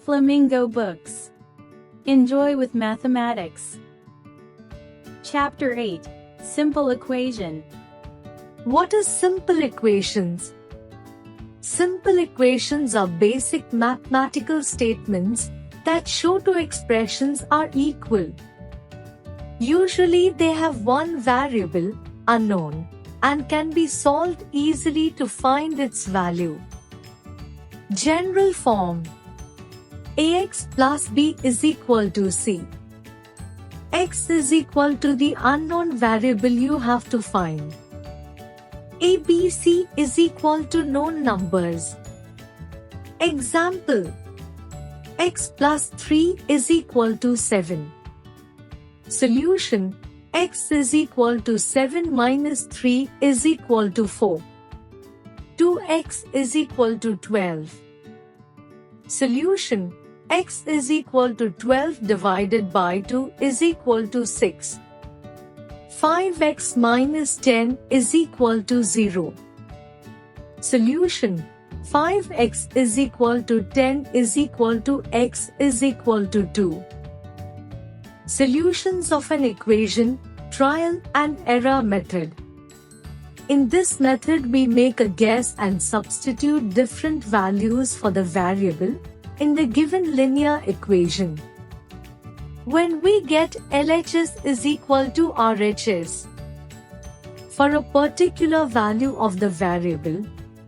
Flamingo Books. Enjoy with mathematics. Chapter 8. Simple Equation. What is simple equations? Simple equations are basic mathematical statements that show two expressions are equal. Usually they have one variable, unknown, and can be solved easily to find its value. General form: ax plus b is equal to c. X is equal to the unknown variable you have to find. A, B, C is equal to known numbers. Example: x plus 3 is equal to 7. Solution: x is equal to 7 minus 3 is equal to 4. 2x is equal to 12. Solution: x is equal to 12 divided by 2 is equal to 6. 5x minus 10 is equal to 0. Solution: 5x is equal to 10 is equal to x is equal to 2. Solutions of an equation, trial and error method. In this method we make a guess and substitute different values for the variable in the given linear equation. When we get LHS is equal to RHS for a particular value of the variable,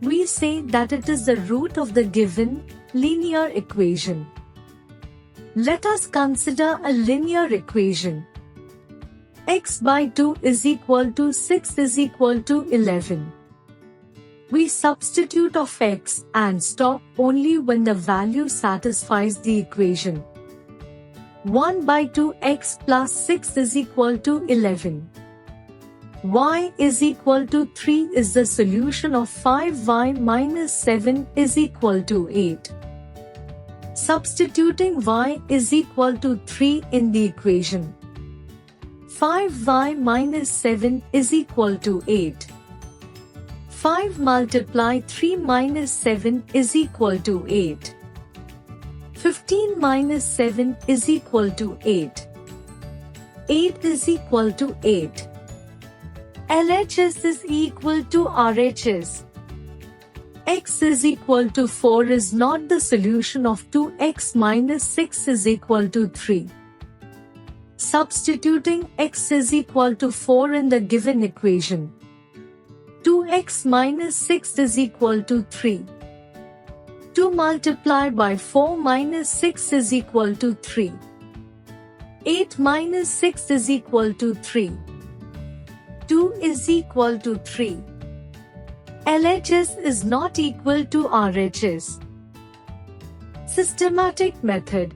we say that it is the root of the given linear equation. Let us consider a linear equation. X by 2 is equal to 6 is equal to 11. We substitute of x and stop only when the value satisfies the equation. 1 by 2x plus 6 is equal to 11. Y is equal to 3 is the solution of 5y minus 7 is equal to 8. Substituting y is equal to 3 in the equation. 5y minus 7 is equal to 8. 5 multiply 3 minus 7 is equal to 8. 15 minus 7 is equal to 8. 8 is equal to 8. LHS is equal to RHS. X is equal to 4 is not the solution of 2x minus 6 is equal to 3. Substituting x is equal to 4 in the given equation. 2x minus 6 is equal to 3. 2 multiplied by 4 minus 6 is equal to 3. 8 minus 6 is equal to 3. 2 is equal to 3. LHS is not equal to RHS. Systematic method.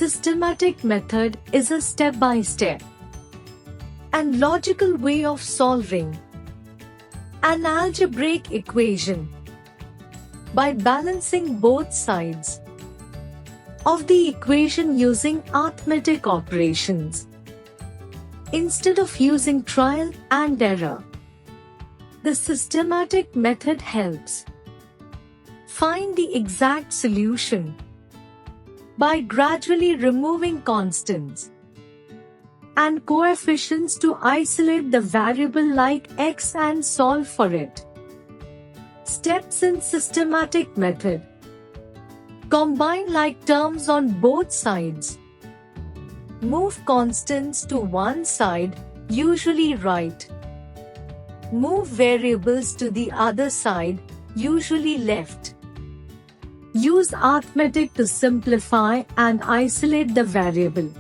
Systematic method is a step-by-step and logical way of solving an algebraic equation by balancing both sides of the equation using arithmetic operations instead of using trial and error. The systematic method helps find the exact solution by gradually removing constants and coefficients to isolate the variable like x and solve for it. Steps in systematic method: combine like terms on both sides. Move constants to one side, usually right. Move variables to the other side, usually left. Use arithmetic to simplify and isolate the variable.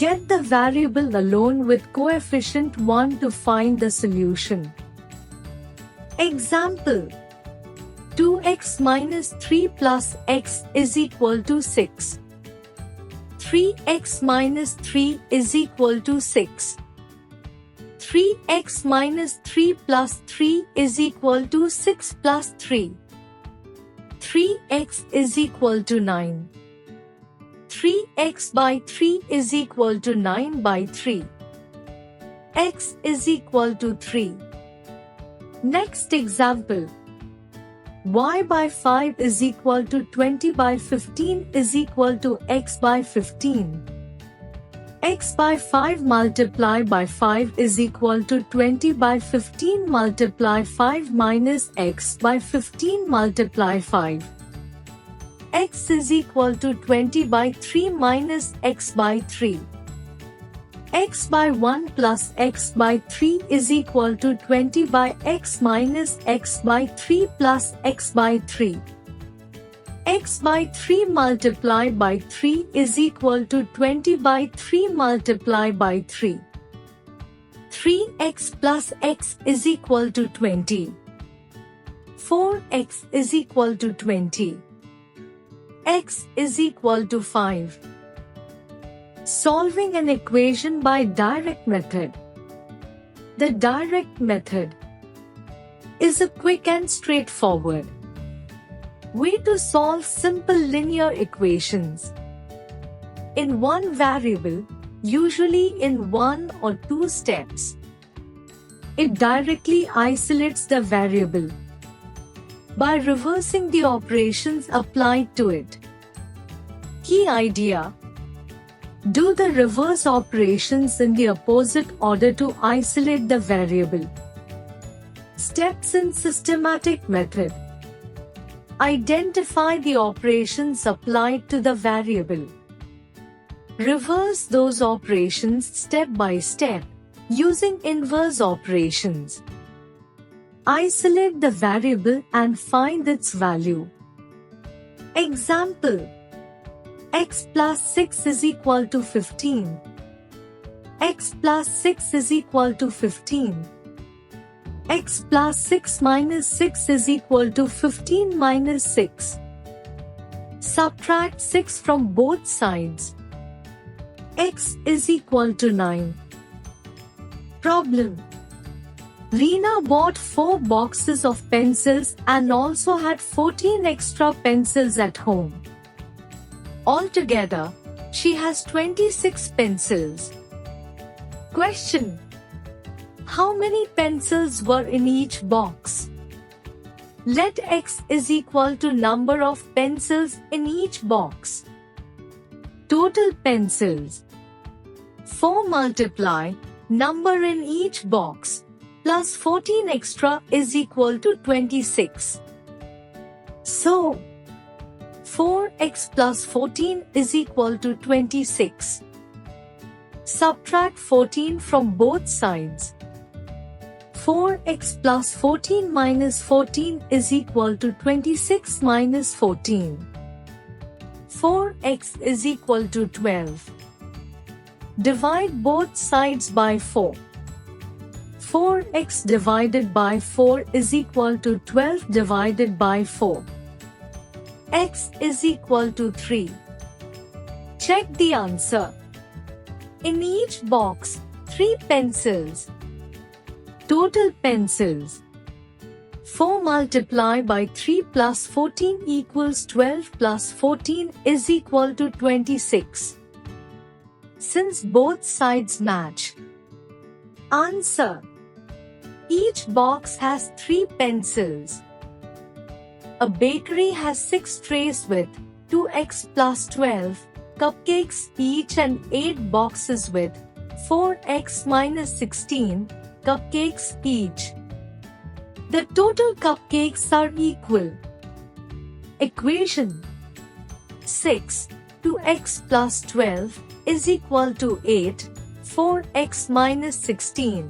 Get the variable alone with coefficient 1 to find the solution. Example: 2x minus 3 plus x is equal to 6. 3x minus 3 is equal to 6. 3x minus 3 plus 3 is equal to 6 plus 3. 3x is equal to 9. 3x by 3 is equal to 9 by 3. X is equal to 3. Next example: y by 5 is equal to 20 by 15 is equal to x by 15. X by 5 multiplied by 5 is equal to 20 by 15 multiply 5 minus x by 15 multiply 5. X is equal to 20 by 3 minus x by 3. X by 1 plus x by 3 is equal to 20 by x minus x by 3 plus x by 3. X by 3 multiplied by 3 is equal to 20 by 3 multiplied by 3. 3x plus x is equal to 20. 4x is equal to 20. X is equal to 5. Solving an equation by direct method. The direct method is a quick and straightforward way to solve simple linear equations. In one variable, usually in 1 or 2 steps. It directly isolates the variable by reversing the operations applied to it. Key idea: do the reverse operations in the opposite order to isolate the variable. Steps in systematic method. Identify the operations applied to the variable. Reverse those operations step by step using inverse operations. Isolate the variable and find its value. Example: x plus 6 is equal to 15. X plus 6 is equal to 15. X plus 6 minus 6 is equal to 15 minus 6. Subtract 6 from both sides. X is equal to 9. Problem: Reena bought 4 boxes of pencils and also had 14 extra pencils at home. Altogether, she has 26 pencils. Question: how many pencils were in each box? Let x is equal to number of pencils in each box. Total pencils. 4 multiply number in each box plus 14 extra is equal to 26. So, 4x plus 14 is equal to 26. Subtract 14 from both sides. 4x plus 14 minus 14 is equal to 26 minus 14. 4x is equal to 12. Divide both sides by 4. 4x divided by 4 is equal to 12 divided by 4. X is equal to 3. Check the answer. In each box, 3 pencils. Total pencils. 4 multiplied by 3 plus 14 equals 12 plus 14 is equal to 26. Since both sides match. Answer: each box has 3 pencils. A bakery has 6 trays with 2x plus 12 cupcakes each and 8 boxes with 4x minus 16 cupcakes each. The total cupcakes are equal. Equation: 6 2x plus 12 is equal to 8, 4x minus 16.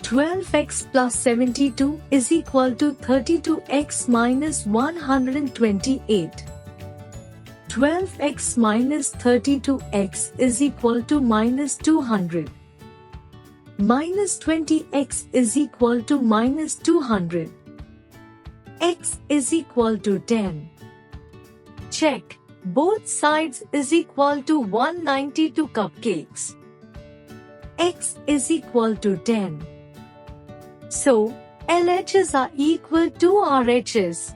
12x plus 72 is equal to 32x minus 128. 12x minus 32x is equal to minus 200. Minus 20x is equal to minus 200. X is equal to 10. Check. Both sides is equal to 192 cupcakes. X is equal to 10. So, LHS are equal to RHS.